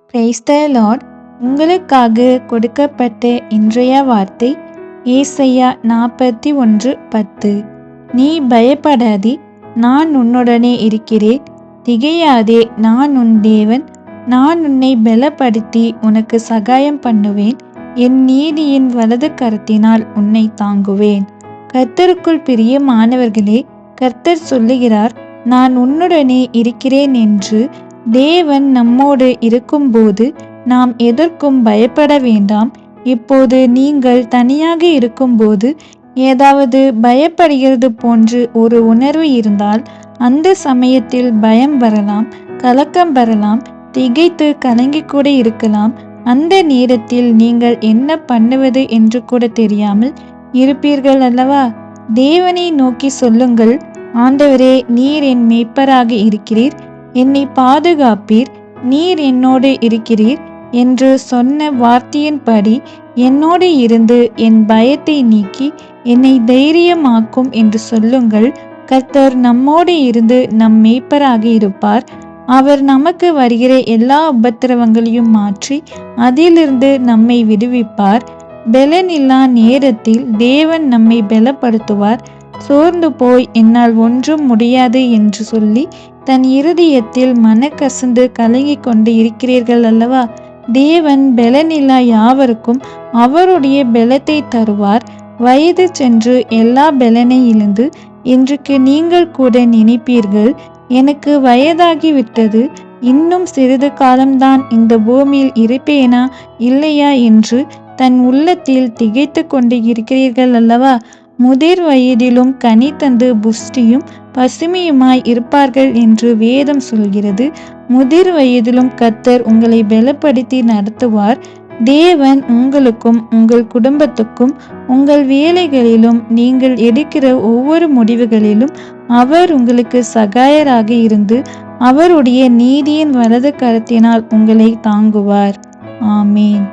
Praise the Lord. உங்களுக்காக கொடுக்கப்பட்ட இன்றைய வார்த்தை ஏசாயா 41:10. நீ பயப்படாதே, நான் உன்னுடனே இருக்கிறேன். திகையாதே, நான் உன் தேவன். நான் உன்னை பலப்படுத்தி உனக்கு சகாயம் பண்ணுவேன். என் நீதியின் வலது கரத்தினால் உன்னை தாங்குவேன். கர்த்தருக்குள் பிரியமானவர்களே, கர்த்தர் சொல்லுகிறார், நான் உன்னுடனே இருக்கிறேன் என்று. தேவன் நம்மோடு இருக்கும்போது நாம் எதற்கும் பயப்பட வேண்டாம். இப்போது நீங்கள் தனியாக இருக்கும்போது ஏதாவது பயப்படுகிறது போன்று ஒரு உணர்வு இருந்தால், அந்த சமயத்தில் பயம் வரலாம், கலக்கம் வரலாம், திகைத்து கலங்கி கூட இருக்கலாம். அந்த நேரத்தில் நீங்கள் என்ன பண்ணுவது என்று கூட தெரியாமல் இருப்பீர்கள் அல்லவா? தேவனை நோக்கி சொல்லுங்கள், ஆண்டவரே, நீர் என் மேய்ப்பராக இருக்கிறீர், என்னை பாதுகாப்பீர், நீர் என்னோடு இருக்கிறீர் என்று சொன்ன வார்த்தையின்படி என்னோடு இருந்து என் பயத்தை நீக்கி என்னை தைரியமாக்கும் என்று சொல்லுங்கள். கர்த்தர் நம்மோடு இருந்து நம் மேய்ப்பராக இருப்பார். அவர் நமக்கு வருகிற எல்லா உபத்திரவங்களையும் மாற்றி அதிலிருந்து நம்மை விடுவிப்பார். பலனில்லா நேரத்தில் தேவன் நம்மை பலப்படுத்துவார். சோர்ந்து போய் என்னால் ஒன்றும் முடியாது என்று சொல்லி தன் இருதயத்தில் மனக்கசந்து கலங்கி கொண்டு இருக்கிறீர்கள் அல்லவா? தேவன் பலனில்லா யாவருக்கும் அவருடைய பலத்தை தருவார். வயது சென்று எல்லா பலனை இழந்து இன்றைக்கு நீங்கள் கூட நினைப்பீர்கள், எனக்கு வயதாகிவிட்டது, இன்னும் சிறிது காலம்தான் இந்த பூமியில் இருப்பேனா இல்லையா என்று தன் உள்ளத்தில் திகைத்து கொண்டு இருக்கிறீர்கள் அல்லவா? முதிர் வயதிலும் கனி தந்து புஷ்டியும் பசுமையுமாய் இருப்பார்கள் என்று வேதம் சொல்கிறது. முதிர் வயதிலும் கர்த்தர் உங்களை பலப்படுத்தி நடத்துவார். தேவன் உங்களுக்கும் உங்கள் குடும்பத்துக்கும் உங்கள் வேலைகளிலும் நீங்கள் எடுக்கிற ஒவ்வொரு முடிவுகளிலும் அவர் உங்களுக்கு சகாயராக இருந்து அவருடைய நீதியின் வலது கரத்தினால் உங்களை தாங்குவார். ஆமேன்.